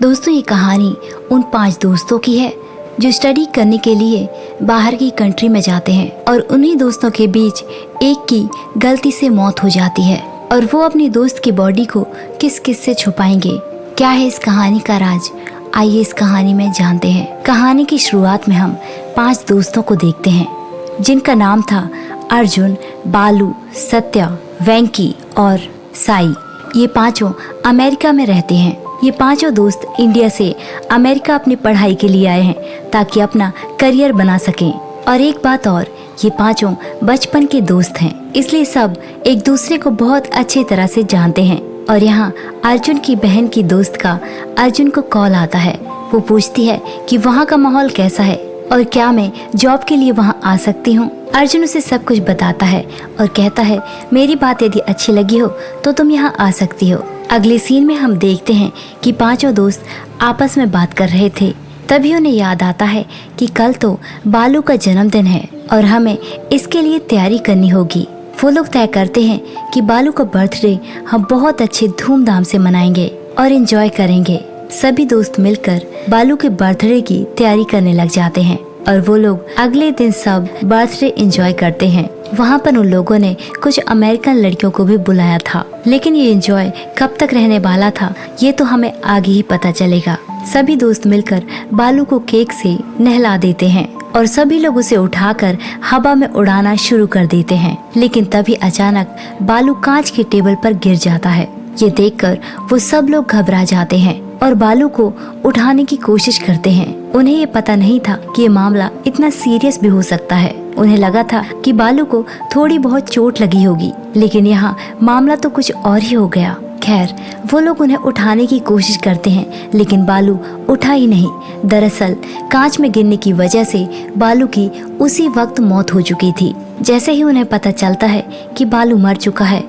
दोस्तों, ये कहानी उन 5 दोस्तों की है जो स्टडी करने के लिए बाहर की कंट्री में जाते हैं और उन्हीं दोस्तों के बीच एक की गलती से मौत हो जाती है और वो अपनी दोस्त की बॉडी को किस किस से छुपाएंगे। क्या है इस कहानी का राज? आइए इस कहानी में जानते हैं। कहानी की शुरुआत में हम 5 दोस्तों को देखते हैं जिनका नाम था अर्जुन, बालू, सत्या, वेंकी और साई। ये पांचों अमेरिका में रहते हैं। ये पांचों दोस्त इंडिया से अमेरिका अपनी पढ़ाई के लिए आए हैं ताकि अपना करियर बना सकें। और एक बात और, ये पांचों बचपन के दोस्त हैं, इसलिए सब एक दूसरे को बहुत अच्छी तरह से जानते हैं। और यहाँ अर्जुन की बहन की दोस्त का अर्जुन को कॉल आता है। वो पूछती है कि वहाँ का माहौल कैसा है और क्या मैं जॉब के लिए वहाँ आ सकती हूँ। अर्जुन उसे सब कुछ बताता है और कहता है, मेरी बात यदि अच्छी लगी हो तो तुम यहाँ आ सकती हो। अगले सीन में हम देखते हैं कि पांचों दोस्त आपस में बात कर रहे थे। तभी उन्हें याद आता है कि कल तो बालू का जन्मदिन है और हमें इसके लिए तैयारी करनी होगी। वो लोग तय करते हैं कि बालू का बर्थडे हम बहुत अच्छे धूमधाम से मनाएंगे और एंजॉय करेंगे। सभी दोस्त मिलकर बालू के बर्थडे की तैयारी करने लग जाते हैं और वो लोग अगले दिन सब बर्थडे एंजॉय करते हैं। वहाँ पर उन लोगों ने कुछ अमेरिकन लड़कियों को भी बुलाया था, लेकिन ये एंजॉय कब तक रहने वाला था ये तो हमें आगे ही पता चलेगा। सभी दोस्त मिलकर बालू को केक से नहला देते हैं और सभी लोग उसे उठाकर हवा में उड़ाना शुरू कर देते हैं। लेकिन तभी अचानक बालू कांच के टेबल पर गिर जाता है। ये देखकर वो सब लोग घबरा जाते हैं और बालू को उठाने की कोशिश करते हैं। उन्हें ये पता नहीं था कि ये मामला इतना सीरियस भी हो सकता है। उन्हें लगा था कि बालू को थोड़ी बहुत चोट लगी होगी, लेकिन यहाँ मामला तो कुछ और ही हो गया। खैर, वो लोग उन्हें उठाने की कोशिश करते हैं, लेकिन बालू उठा ही नहीं। दरअसल कांच में गिरने की वजह से बालू की उसी वक्त मौत हो चुकी थी। जैसे ही उन्हें पता चलता है कि बालू मर चुका है,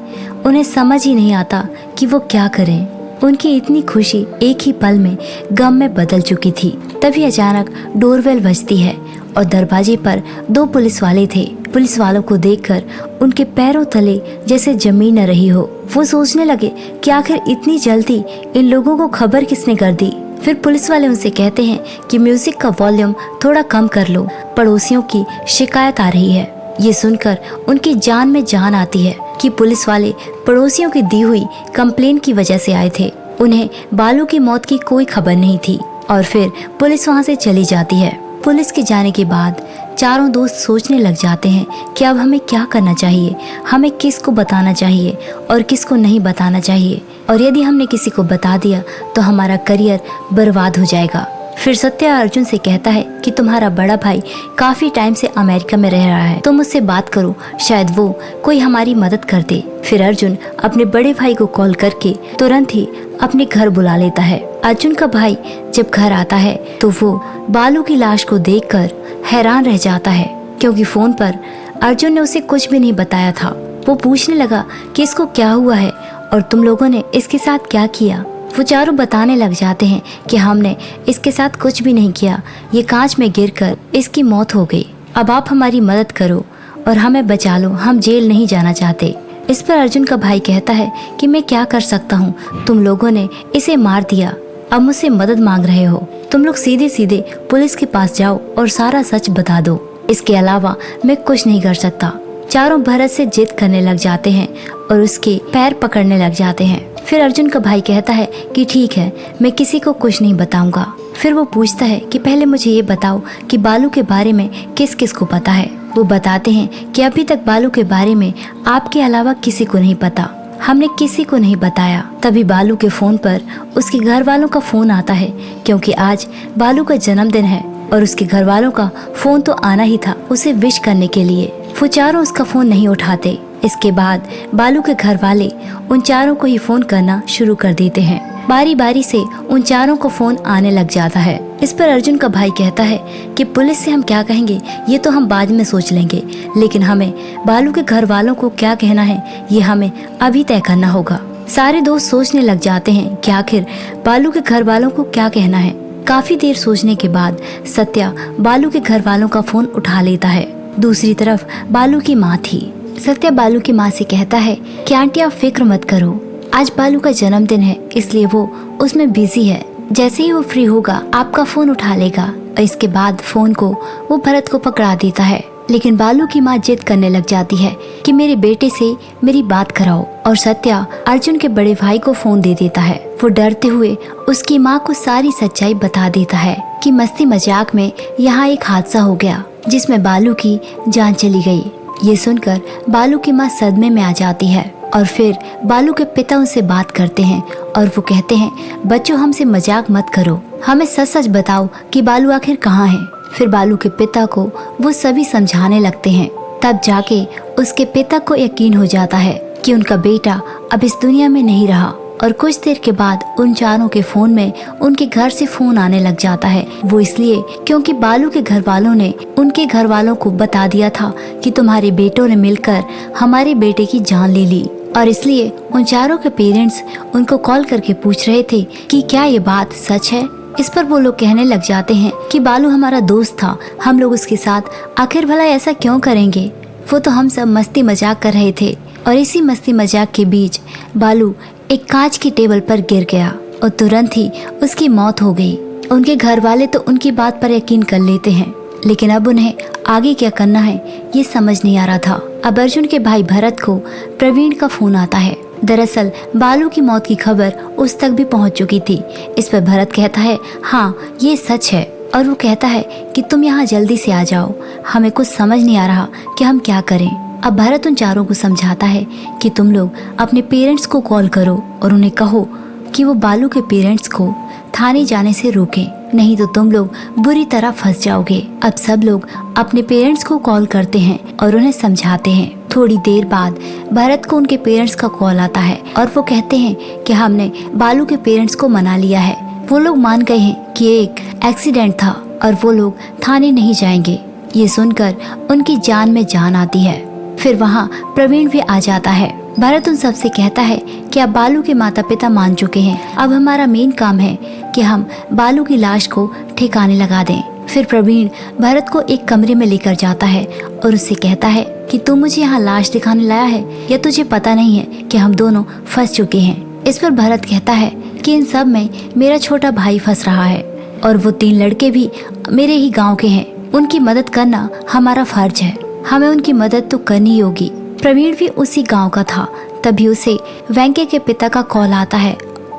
उन्हें समझ ही नहीं आता कि वो क्या करें। उनकी इतनी खुशी एक ही पल में गम में बदल चुकी थी। तभी अचानक डोरबेल बजती है और दरवाजे पर 2 पुलिस वाले थे। पुलिस वालों को देखकर उनके पैरों तले जैसे जमीन न रही हो। वो सोचने लगे कि आखिर इतनी जल्दी इन लोगों को खबर किसने कर दी। फिर पुलिस वाले उनसे कहते हैं कि म्यूजिक का वॉल्यूम थोड़ा कम कर लो, पड़ोसियों की शिकायत आ रही है। ये सुनकर उनकी जान में जान आती है कि पुलिस वाले पड़ोसियों की दी हुई कंप्लेन की वजह से आए थे। उन्हें बालू की मौत की कोई खबर नहीं थी और फिर पुलिस वहां से चली जाती है। पुलिस के जाने के बाद चारों दोस्त सोचने लग जाते हैं कि अब हमें क्या करना चाहिए, हमें किसको बताना चाहिए और किसको नहीं बताना चाहिए, और यदि हमने किसी को बता दिया तो हमारा करियर बर्बाद हो जाएगा। फिर सत्या अर्जुन से कहता है कि तुम्हारा बड़ा भाई काफी टाइम से अमेरिका में रह रहा है, तुम उससे बात करो, शायद वो कोई हमारी मदद कर दे। फिर अर्जुन अपने बड़े भाई को कॉल करके तुरंत ही अपने घर बुला लेता है। अर्जुन का भाई जब घर आता है तो वो बालू की लाश को देखकर हैरान रह जाता है, क्योंकि फोन पर अर्जुन ने उसे कुछ भी नहीं बताया था। वो पूछने लगा कि इसको क्या हुआ है और तुम लोगों ने इसके साथ क्या किया। वो चारों बताने लग जाते हैं कि हमने इसके साथ कुछ भी नहीं किया, ये कांच में गिरकर इसकी मौत हो गई। अब आप हमारी मदद करो और हमें बचा लो, हम जेल नहीं जाना चाहते। इस पर अर्जुन का भाई कहता है कि मैं क्या कर सकता हूँ, तुम लोगों ने इसे मार दिया, अब मुझसे मदद मांग रहे हो, तुम लोग सीधे सीधे पुलिस के पास जाओ और सारा सच बता दो, इसके अलावा मैं कुछ नहीं कर सकता। चारों भरत से जिद करने लग जाते हैं और उसके पैर पकड़ने लग जाते हैं। फिर अर्जुन का भाई कहता है कि ठीक है, मैं किसी को कुछ नहीं बताऊंगा। फिर वो पूछता है कि पहले मुझे ये बताओ कि बालू के बारे में किस किस को पता है। वो बताते हैं कि अभी तक बालू के बारे में आपके अलावा किसी को नहीं पता, हमने किसी को नहीं बताया। तभी बालू के फोन पर उसके घर वालों का फोन आता है, क्योंकि आज बालू का जन्मदिन है और उसके घर वालों का फोन तो आना ही था उसे विश करने के लिए। वो चारों उसका फोन नहीं उठाते। इसके बाद बालू के घर वाले उन चारों को ही फोन करना शुरू कर देते हैं। बारी बारी से उन चारों को फोन आने लग जाता है। इस पर अर्जुन का भाई कहता है कि पुलिस से हम क्या कहेंगे ये तो हम बाद में सोच लेंगे, लेकिन हमें बालू के घर वालों को क्या कहना है ये हमें अभी तय करना होगा। सारे दोस्त सोचने लग जाते हैं कि आखिर बालू के घर वालों को क्या कहना है। काफी देर सोचने के बाद सत्या बालू के घर वालों का फोन उठा लेता है। दूसरी तरफ बालू की माँ थी। सत्या बालू की माँ से कहता है कि आंटी आप फिक्र मत करो, आज बालू का जन्मदिन है इसलिए वो उसमें बिजी है, जैसे ही वो फ्री होगा आपका फोन उठा लेगा और इसके बाद फोन को वो भरत को पकड़ा देता है। लेकिन बालू की माँ जिद करने लग जाती है कि मेरे बेटे से मेरी बात कराओ और सत्या अर्जुन के बड़े भाई को फोन दे देता है। वो डरते हुए उसकी माँ को सारी सच्चाई बता देता है कि मस्ती मजाक में यहाँ एक हादसा हो गया जिसमें बालू की जान चली गई। ये सुनकर बालू की माँ सदमे में आ जाती है और फिर बालू के पिता उनसे बात करते हैं और वो कहते हैं बच्चों हमसे मजाक मत करो, हमें सच सच बताओ कि बालू आखिर कहाँ है। फिर बालू के पिता को वो सभी समझाने लगते हैं। तब जाके उसके पिता को यकीन हो जाता है कि उनका बेटा अब इस दुनिया में नहीं रहा। और कुछ देर के बाद उन चारों के फोन में उनके घर से फोन आने लग जाता है। वो इसलिए क्योंकि बालू के घर वालों ने उनके घर वालों को बता दिया था कि तुम्हारे बेटों ने मिलकर हमारे बेटे की जान ले ली। और इसलिए उन चारों के पेरेंट्स उनको कॉल करके पूछ रहे थे कि क्या ये बात सच है। इस पर वो लोग कहने लग जाते हैं कि बालू हमारा दोस्त था, हम लोग उसके साथ आखिर भला ऐसा क्यों करेंगे, वो तो हम सब मस्ती मजाक कर रहे थे। और इसी मस्ती मजाक के बीच बालू एक कांच की टेबल पर गिर गया और तुरंत ही उसकी मौत हो गई। उनके घर वाले तो उनकी बात पर यकीन कर लेते हैं, लेकिन अब उन्हें आगे क्या करना है ये समझ नहीं आ रहा था। अब अर्जुन के भाई भरत को प्रवीण का फोन आता है। दरअसल बालू की मौत की खबर उस तक भी पहुंच चुकी थी। इस पर भरत कहता है हाँ ये सच है, और वो कहता है कि तुम यहाँ जल्दी से आ जाओ, हमें कुछ समझ नहीं आ रहा कि हम क्या करें। अब भरत उन चारों को समझाता है कि तुम लोग अपने पेरेंट्स को कॉल करो और उन्हें कहो कि वो बालू के पेरेंट्स को थाने जाने से रोकें, नहीं तो तुम लोग बुरी तरह फंस जाओगे। अब सब लोग अपने पेरेंट्स को कॉल करते हैं और उन्हें समझाते हैं। थोड़ी देर बाद भरत को उनके पेरेंट्स का कॉल आता है और वो कहते हैं कि हमने बालू के पेरेंट्स को मना लिया है। वो लोग मान गए हैं कि एक एक्सीडेंट था और वो लोग थाने नहीं जाएंगे। ये सुनकर उनकी जान में जान आती है। फिर वहाँ प्रवीण भी आ जाता है। भरत उन सबसे कहता है कि अब बालू के माता पिता मान चुके हैं, अब हमारा मेन काम है कि हम बालू की लाश को ठिकाने लगा दें। फिर प्रवीण भरत को एक कमरे में लेकर जाता है और उससे कहता है कि तू मुझे यहाँ लाश दिखाने लाया है या तुझे पता नहीं है कि हम दोनों फंस चुके हैं। इस पर भरत कहता है कि इन सब में मेरा छोटा भाई फंस रहा है और वो 3 लड़के भी मेरे ही गाँव के हैं, उनकी मदद करना हमारा फर्ज है, हमें उनकी मदद तो करनी होगी। प्रवीण भी उसी गांव का था। तभी उसे वेंके के पिता का कॉल आता है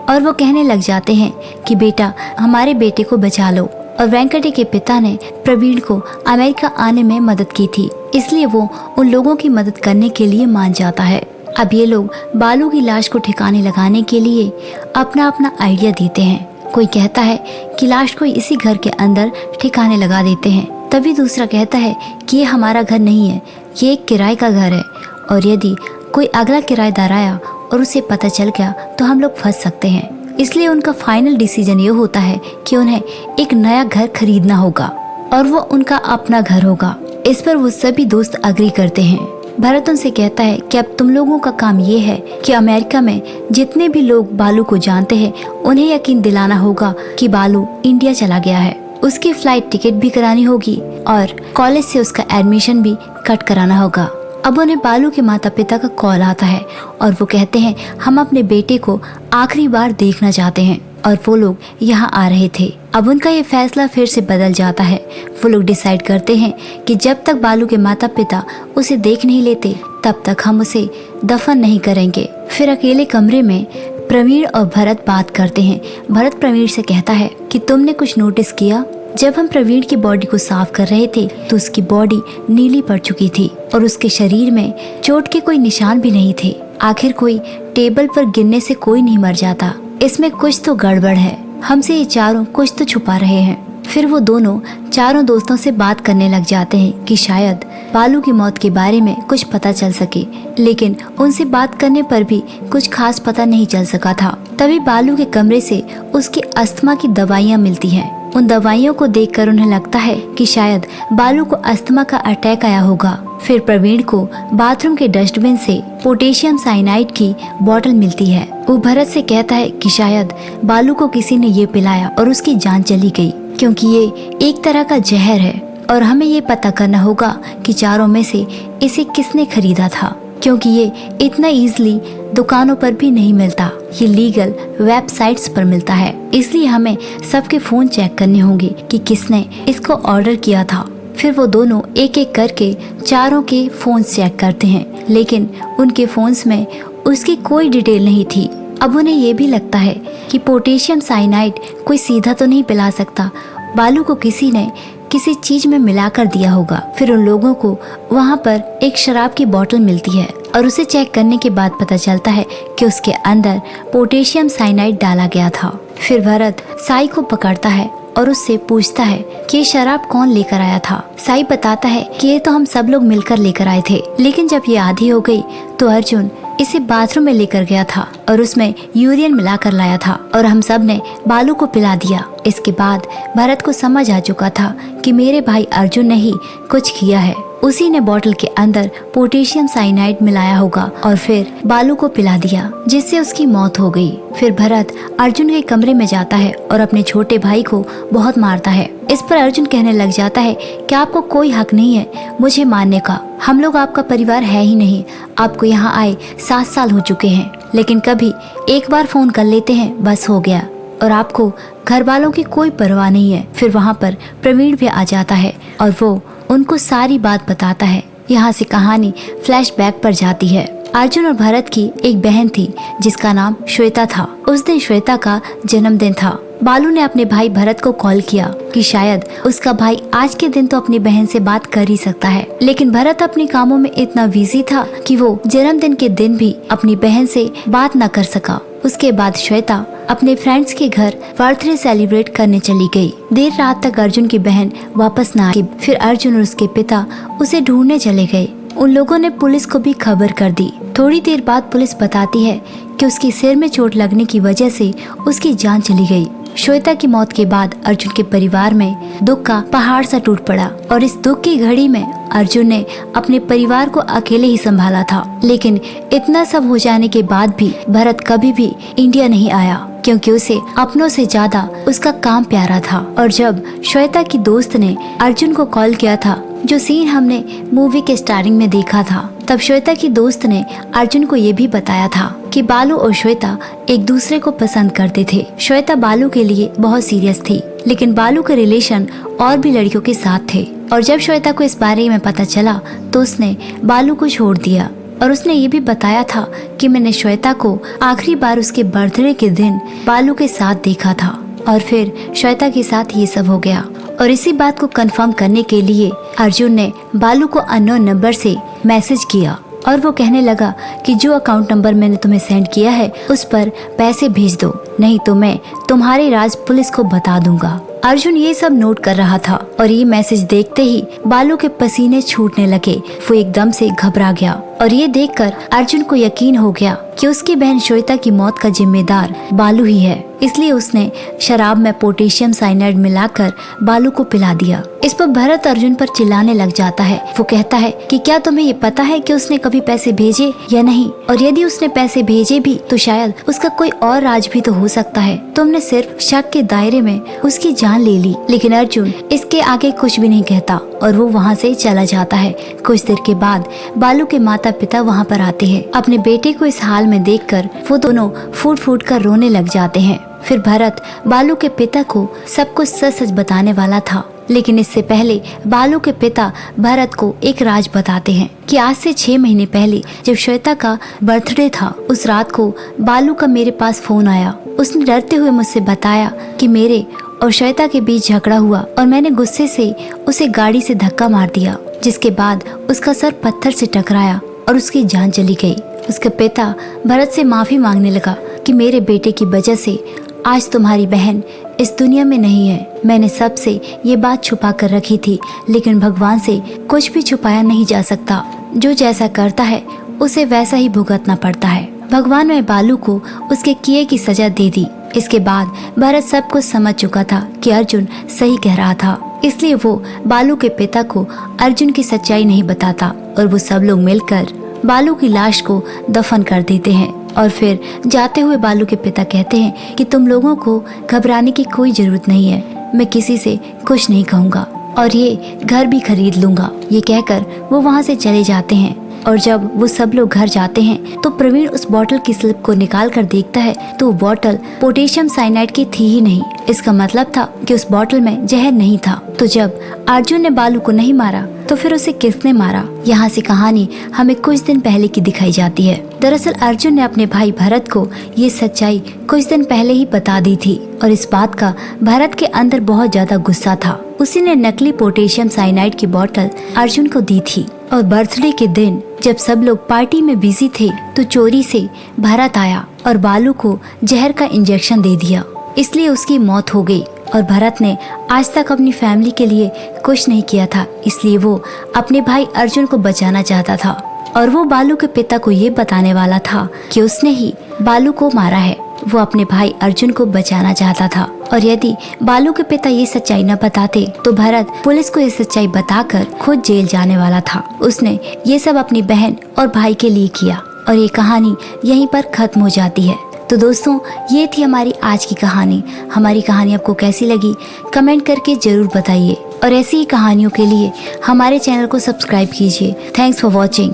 और वो कहने लग जाते हैं कि बेटा हमारे बेटे को बचा लो। और वेंकटे के पिता ने प्रवीण को अमेरिका आने में मदद की थी, इसलिए वो उन लोगों की मदद करने के लिए मान जाता है। अब ये लोग बालू की लाश को ठिकाने लगाने के लिए अपना अपना आइडिया देते हैं। कोई कहता है कि लाश को इसी घर के अंदर ठिकाने लगा देते हैं। तभी दूसरा कहता है कि ये हमारा घर नहीं है, ये एक किराए का घर है और यदि कोई अगला किराएदार आया और उसे पता चल गया तो हम लोग फंस सकते हैं। इसलिए उनका फाइनल डिसीजन ये होता है कि उन्हें एक नया घर खरीदना होगा और वो उनका अपना घर होगा। इस पर वो सभी दोस्त अग्री करते हैं। भरत उनसे कहता है कि अब तुम लोगों का काम ये है कि अमेरिका में जितने भी लोग बालू को जानते हैं उन्हें यकीन दिलाना होगा कि बालू इंडिया चला गया है। उसकी फ्लाइट टिकट भी करानी होगी और कॉलेज से उसका एडमिशन भी कट कराना होगा। अब उन्हें बालू के माता पिता का कॉल आता है और वो कहते हैं हम अपने बेटे को आखिरी बार देखना चाहते हैं और वो लोग यहाँ आ रहे थे। अब उनका ये फैसला फिर से बदल जाता है। वो लोग डिसाइड करते हैं कि जब तक बालू के माता पिता उसे देख नहीं लेते तब तक हम उसे दफन नहीं करेंगे। फिर अकेले कमरे में प्रवीण और भरत बात करते हैं। भरत प्रवीण से कहता है कि तुमने कुछ नोटिस किया, जब हम प्रवीण की बॉडी को साफ कर रहे थे तो उसकी बॉडी नीली पड़ चुकी थी और उसके शरीर में चोट के कोई निशान भी नहीं थे। आखिर कोई टेबल पर गिरने से कोई नहीं मर जाता, इसमें कुछ तो गड़बड़ है, हमसे ये चारों कुछ तो छुपा रहे हैं। फिर वो दोनों चारों दोस्तों से बात करने लग जाते हैं कि शायद बालू की मौत के बारे में कुछ पता चल सके, लेकिन उनसे बात करने पर भी कुछ खास पता नहीं चल सका था। तभी बालू के कमरे से उसकी अस्थमा की दवाइयाँ मिलती हैं। उन दवाइयों को देखकर उन्हें लगता है कि शायद बालू को अस्थमा का अटैक आया होगा। फिर प्रवीण को बाथरूम के डस्टबिन से पोटेशियम साइनाइड की बोतल मिलती है। वो भरत से कहता है कि शायद बालू को किसी ने ये पिलाया और उसकी जान चली गई, क्योंकि ये एक तरह का जहर है और हमें ये पता करना होगा कि चारों में से इसे किसने खरीदा था। क्योंकि ये इतना इजीली दुकानों पर भी नहीं मिलता, ये लीगल वेबसाइट्स पर मिलता है। इसलिए हमें सबके फोन चेक करने होंगे कि किसने इसको ऑर्डर किया था। फिर वो दोनों एक एक करके चारों के फोन चेक करते हैं, लेकिन उनके फोन्स में उसकी कोई डिटेल नहीं थी। अब उन्हें ये भी लगता है कि पोटेशियम साइनाइड कोई सीधा तो नहीं पिला सकता, बालू को किसी ने किसी चीज में मिलाकर दिया होगा। फिर उन लोगों को वहाँ पर एक शराब की बोतल मिलती है और उसे चेक करने के बाद पता चलता है कि उसके अंदर पोटेशियम साइनाइड डाला गया था। फिर भरत साई को पकड़ता है और उससे पूछता है कि ये शराब कौन लेकर आया था। साई बताता है कि ये तो हम सब लोग मिलकर लेकर आए थे, लेकिन जब ये आधी हो गई तो अर्जुन इसे बाथरूम में लेकर गया था और उसमें यूरियन मिलाकर लाया था और हम सब ने बालू को पिला दिया। इसके बाद भरत को समझ आ चुका था कि मेरे भाई अर्जुन ने ही कुछ किया है, उसी ने बोतल के अंदर पोटेशियम साइनाइड मिलाया होगा और फिर बालू को पिला दिया, जिससे उसकी मौत हो गई। फिर भरत अर्जुन के कमरे में जाता है और अपने छोटे भाई को बहुत मारता है। इस पर अर्जुन कहने लग जाता है कि आपको कोई हक नहीं है मुझे मारने का, हम लोग आपका परिवार है ही नहीं, आपको यहाँ आए 7 साल हो चुके हैं, लेकिन कभी एक बार फोन कर लेते हैं बस हो गया, और आपको घर वालों की कोई परवाह नहीं है। फिर वहाँ पर प्रवीण भी आ जाता है और वो उनको सारी बात बताता है। यहाँ से कहानी फ्लैशबैक पर जाती है। अर्जुन और भरत की एक बहन थी जिसका नाम श्वेता था। उस दिन श्वेता का जन्मदिन था। बालू ने अपने भाई भरत को कॉल किया कि शायद उसका भाई आज के दिन तो अपनी बहन से बात कर ही सकता है, लेकिन भरत अपने कामों में इतना बिजी था कि वो जन्मदिन के दिन भी अपनी बहन से बात न कर सका। उसके बाद श्वेता अपने फ्रेंड्स के घर बर्थडे सेलिब्रेट करने चली गई। देर रात तक अर्जुन की बहन वापस न आई। फिर अर्जुन और उसके पिता उसे ढूंढने चले गए। उन लोगों ने पुलिस को भी खबर कर दी। थोड़ी देर बाद पुलिस बताती है कि उसकी सिर में चोट लगने की वजह से उसकी जान चली गई। श्वेता की मौत के बाद अर्जुन के परिवार में दुख का पहाड़ सा टूट पड़ा और इस दुख की घड़ी में अर्जुन ने अपने परिवार को अकेले ही संभाला था। लेकिन इतना सब हो जाने के बाद भी भरत कभी भी इंडिया नहीं आया, क्योंकि उसे अपनों से ज्यादा उसका काम प्यारा था। और जब श्वेता की दोस्त ने अर्जुन को कॉल किया था, जो सीन हमने मूवी के स्टार्टिंग में देखा था, तब श्वेता की दोस्त ने अर्जुन को ये भी बताया था कि बालू और श्वेता एक दूसरे को पसंद करते थे। श्वेता बालू के लिए बहुत सीरियस थी, लेकिन बालू के रिलेशन और भी लड़कियों के साथ थे। और जब श्वेता को इस बारे में पता चला तो उसने बालू को छोड़ दिया। और उसने ये भी बताया था कि मैंने श्वेता को आखिरी बार उसके बर्थडे के दिन बालू के साथ देखा था और फिर श्वेता के साथ ये सब हो गया। और इसी बात को कंफर्म करने के लिए अर्जुन ने बालू को अननोन नंबर से मैसेज किया और वो कहने लगा कि जो अकाउंट नंबर मैंने तुम्हें सेंड किया है उस पर पैसे भेज दो, नहीं तो मैं तुम्हारे राज पुलिस को बता दूंगा। अर्जुन ये सब नोट कर रहा था और ये मैसेज देखते ही बालू के पसीने छूटने लगे। वो एकदम से घबरा गया और ये देखकर अर्जुन को यकीन हो गया कि उसकी बहन श्वेता की मौत का जिम्मेदार बालू ही है। इसलिए उसने शराब में पोटेशियम साइनाइड मिलाकर बालू को पिला दिया। इस पर भरत अर्जुन पर चिल्लाने लग जाता है। वो कहता है कि क्या तुम्हें ये पता है कि उसने कभी पैसे भेजे या नहीं, और यदि उसने पैसे भेजे भी तो शायद उसका कोई और राज भी तो हो सकता है। तुमने सिर्फ शक के दायरे में उसकी जान ले ली। लेकिन अर्जुन इसके आगे कुछ भी नहीं कहता और वो वहाँ से चला जाता है। कुछ देर के बाद बालू के माता पिता वहाँ पर आते हैं। अपने बेटे को इस हाल में देखकर वो दोनों फूट फूट कर रोने लग जाते हैं। फिर भरत बालू के पिता को सब कुछ सच सच बताने वाला था, लेकिन इससे पहले बालू के पिता भरत को एक राज बताते हैं कि आज से 6 महीने पहले जब श्वेता का बर्थडे था, उस रात को बालू का मेरे पास फोन आया। उसने डरते हुए मुझसे बताया कि मेरे और श्वेता के बीच झगड़ा हुआ और मैंने गुस्से से उसे गाड़ी से धक्का मार दिया, जिसके बाद उसका सर पत्थर से टकराया और उसकी जान चली गई। उसके पिता भरत से माफी मांगने लगा कि मेरे बेटे की वजह से आज तुम्हारी बहन इस दुनिया में नहीं है। मैंने सबसे ये बात छुपा कर रखी थी, लेकिन भगवान से कुछ भी छुपाया नहीं जा सकता। जो जैसा करता है उसे वैसा ही भुगतना पड़ता है। भगवान ने बालू को उसके किए की सजा दे दी। इसके बाद भरत सब कुछ समझ चुका था कि अर्जुन सही कह रहा था, इसलिए वो बालू के पिता को अर्जुन की सच्चाई नहीं बताता और वो सब लोग मिलकर बालू की लाश को दफन कर देते हैं। और फिर जाते हुए बालू के पिता कहते हैं कि तुम लोगों को घबराने की कोई जरूरत नहीं है, मैं किसी से कुछ नहीं कहूँगा और ये घर भी खरीद लूंगा। ये कहकर वो वहाँ से चले जाते हैं। और जब वो सब लोग घर जाते हैं तो प्रवीण उस बोतल की स्लिप को निकाल कर देखता है तो वो बोतल पोटेशियम साइनाइड की थी ही नहीं। इसका मतलब था कि उस बोतल में जहर नहीं था। तो जब अर्जुन ने बालू को नहीं मारा तो फिर उसे किसने मारा? यहाँ से कहानी हमें कुछ दिन पहले की दिखाई जाती है। दरअसल अर्जुन ने अपने भाई भरत को ये सच्चाई कुछ दिन पहले ही बता दी थी और इस बात का भरत के अंदर बहुत ज्यादा गुस्सा था। उसी ने नकली पोटेशियम साइनाइड की बोतल अर्जुन को दी थी और बर्थडे के दिन जब सब लोग पार्टी में बिजी थे तो चोरी से भरत आया और बालू को जहर का इंजेक्शन दे दिया, इसलिए उसकी मौत हो गई। और भरत ने आज तक अपनी फैमिली के लिए कुछ नहीं किया था, इसलिए वो अपने भाई अर्जुन को बचाना चाहता था और वो बालू के पिता को ये बताने वाला था कि उसने ही बालू को मारा है। वो अपने भाई अर्जुन को बचाना चाहता था और यदि बालू के पिता ये सच्चाई न बताते तो भरत पुलिस को ये सच्चाई बताकर खुद जेल जाने वाला था। उसने ये सब अपनी बहन और भाई के लिए किया और ये कहानी यहीं पर खत्म हो जाती है। तो दोस्तों, ये थी हमारी आज की कहानी। हमारी कहानी आपको कैसी लगी कमेंट करके जरूर बताइए और ऐसी ही कहानियों के लिए हमारे चैनल को सब्सक्राइब कीजिए। Thanks for watching.